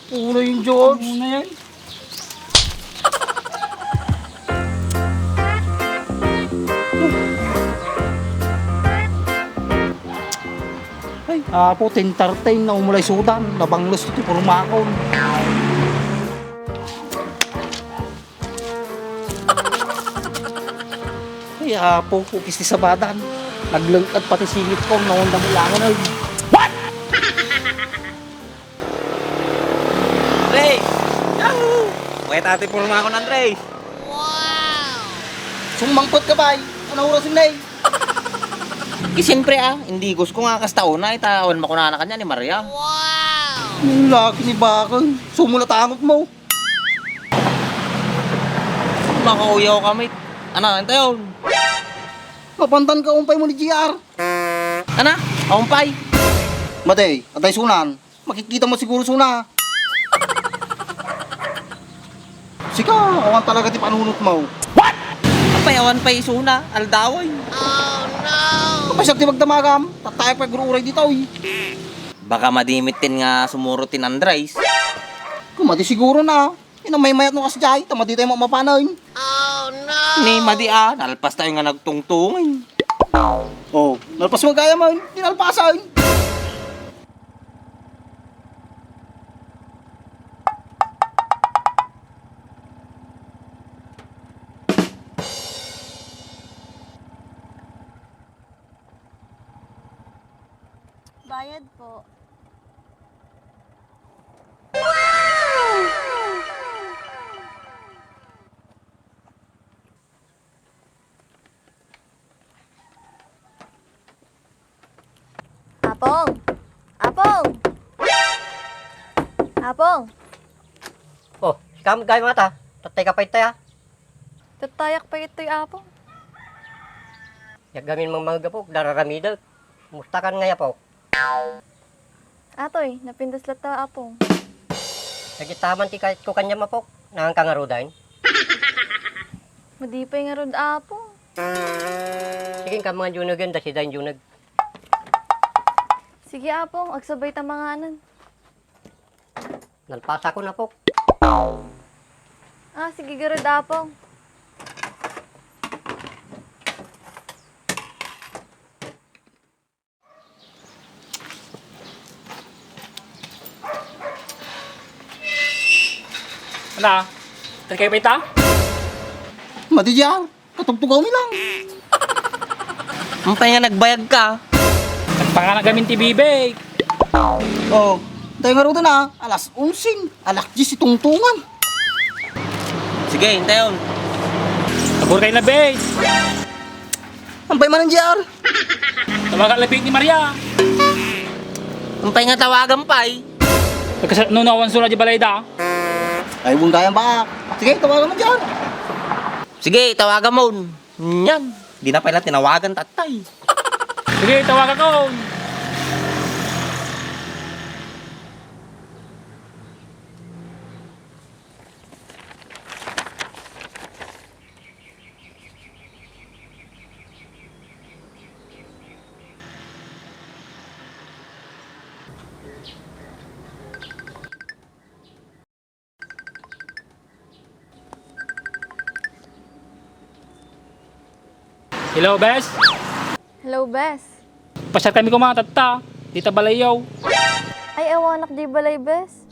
Una yung George. Ano na yan? Ay, apo, tintartain na umulay sudan. Nabanglos ito, puro makon. Ay, apo, pupis ni sabadan. Naglangkad pati singit ko, naon na mulangan ay. Andres! Yahoo! May tatay purma ako ng Andres. Sumangkot ka ba? Ano oras na eh? Siyempre hindi gusto ko nga kastaon na itawan mo ko na kanya ni Maria. Yung laki ni Bakang. Sumulatangot mo. Makauyaw kami. Ano, ito yun? Kapantan ka umpay mo ni GR. Ano? Aumpay? Matay, atay sunan. Makikita mo siguro suna. Sika, awan talaga ti panunot mo. Apayawan pa isuna, aldaway. Kapasag ti magdamagam, tatay pa gururay dito eh. Baka madimitin nga sumurutin Andres. Kumati siguro na. Inamay mayat no kasi jay, tamadi tayo mapanayin. Ni Madia, nalpas tayo nga nagtungtungin. Oh, nalpas mo gaya man, dinalpasan. Bayad po. Apong! Apong! Apong! Oh, sikam gay mata. Tatay ka pa itaya. Tatayak pa ito'y apong. Yagamin mong mga gapok, dararamida. Mustakan nga yapok. Atoy, napindas lata apong. Nagitaman ti kahit ko kanya mapok. Nang kangarudain. Madipay nga rod apong. Sige ka mga junag yun, dasi dahin junag. Sige apong, agsabay ta mga anan. Nalpasa ko na pok. Sige garod apong. Ano? Tari kayo pa ita? Mati GR, katugtugaw mi lang. Ampay nga nagbayag ka. Nagpanganagamin ti bibig. Oh, tayo nga rin na, alas 11, alas 10 itungtungan. Sige, hintayon. Tabor kayo na base. Ampay man ang GR. Tawagan labig ni Maria. Ampay nga tawagan pa Nunawan sula di balayda. Ay, buong gayang ba? Sige, tawagan mo GR. Sige, tawagan mo. Yan. Di na pala tinawagan tatay. Sige, tawagan ko. Hello, Bes. Hello, Bes. Pasyat kami ko mga tata. Dita balayaw. Ay, awanak di balay, Bes.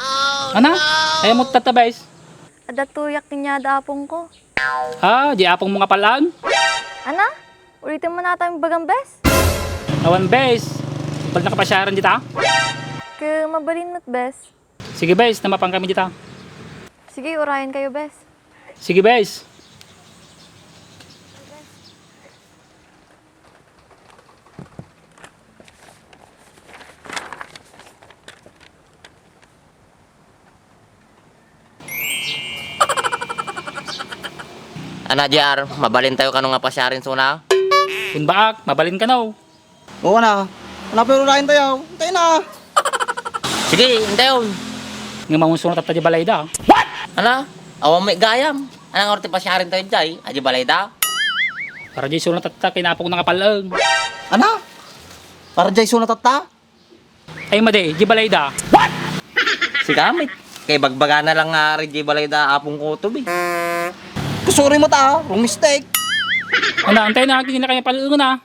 Ana? Ayaw mo tata, Bes. Adatuyak niya da apong ko. Di apong mga palaan. Ana? Ulitin mo na tayong bagang, Bes. Awan, Bes. Pag nakapasyaran dita. Ke mabalinot, Bes. Sige, Bes. Namapang kami dita. Sige, urayan kayo, Bes. Sige, Bes. Ana, JR, mabalin tayo kanong nga pasyarin suna. Kung baak, mabalin ka na. Oo na. Ano pero rahin tayo? Tayo na. Sige, hintayon. Nga mamunsunod at di balayda. Ana, awan may gayam. Anong orte pasyarin tayo dyan? Adi balay da? Para di sunat at kinapok na kapalang. Ana? Para jay sunat atta? Ay made, di balay da. Si Kamit. Kay bagbaga na lang nga rin di balay da apong ko to be. Kusuri mo ta, wrong mistake. Ano, antay na akin nila kaya palang na.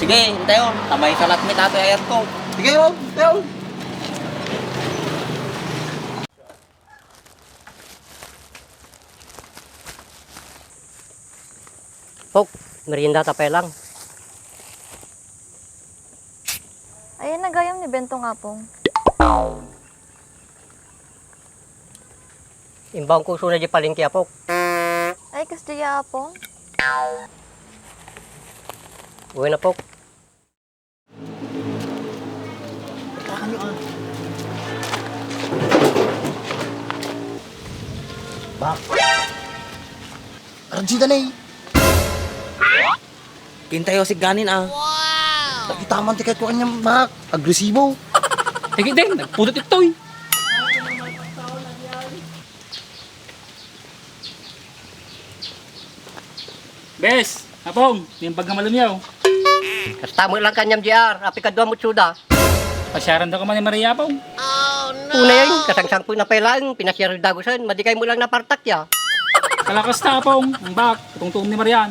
Sige, hintayon. Tamay salat mi tato ayat ko. Sige yun, yun. Pok, merienda tapay lang. Ayan, nagayam ni Bento nga pong. Imbang ko suna di palengke Pok. Ay, kas diya apong. Uwi na Pok. Bak. Arjida na eh. Kintayo si Ganin ah. Nakita man tikat ko kanyang bak. Agresibo. Sige din, nagpudot ito'y. Bes, apong, yung bag na malamyaw. Kasta mo lang kanyang JR, api kadwa mo tsuda. Pasyaran daw ka man ni Maria apong. Una yan, kasangsang po na pailang, pinasyar dagusan, madikay mo lang na partak ya. Kalakas na apong, ang bag, tutungtong ni Marian.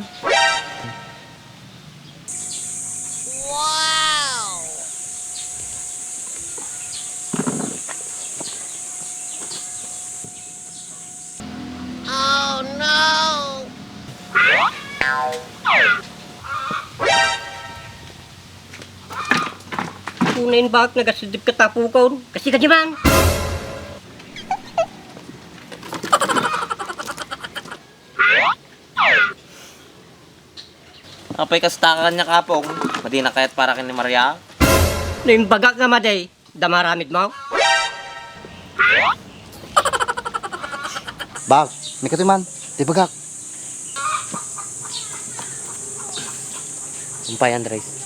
Una yung bak, nagasidip ka tapukon. Kasi ka man. Apay kastakan niya kapong. Madi na kayat para kin ni Maria. Na yung bagak nga maday, damaramid mo. Bak, may katiman. Di bagak. Sumpay Andres.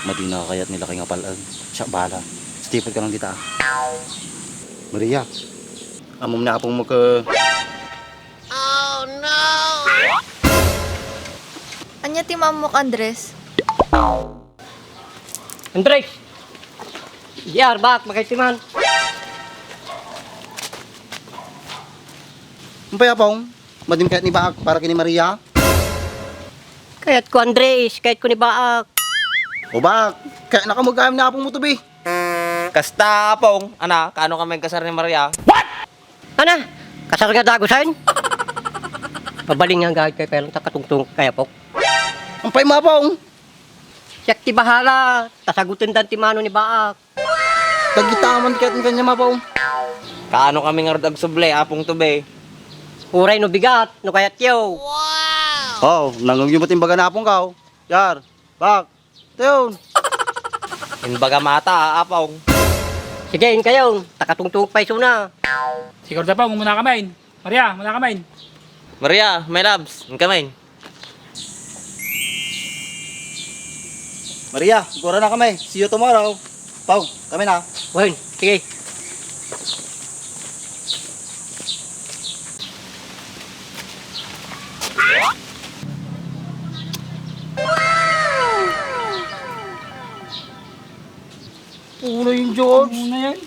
Madina kayat nila kay nga palag. Siya bala. Stipod ka lang dita. Maria. Amom na apong mo ka. Anya ti mamok, Andres? Andres! JR, bak, makaisiman. Umpay apong. Madim kayat ni Bak para kini Maria. Kayat ko Andres, kayat ko ni Baak. O Bak, kaya nakamagayam na apong mo to be. Kasta apong. Ana, kaano ka may kasar ni Maria? Ana, kasar nga dagusan. Mabaling nga gagawin kay pelang takatungtung kaya Pok. Umpay mo apong. Siyak ti bahala, tasagutin dan ti mano ni Baak. Tagitaman kayat ng kanya mapong. Kaano kami nga rodag suble apong to be. Uray no bigat, no kayat yaw. Oh, nangang yung batimbaga na apong kao. Yar, Bak, tayon. Inbaga mata apong. Sige, in kayo, takatungtung pa na. Siguro daw apong, muna kamain. Maria, muna kamain. Maria, my loves. Ang kamay. Maria, gura na kami. See you tomorrow. Pau, kami na. Wen, sige. Puno yung George. Ano na yan?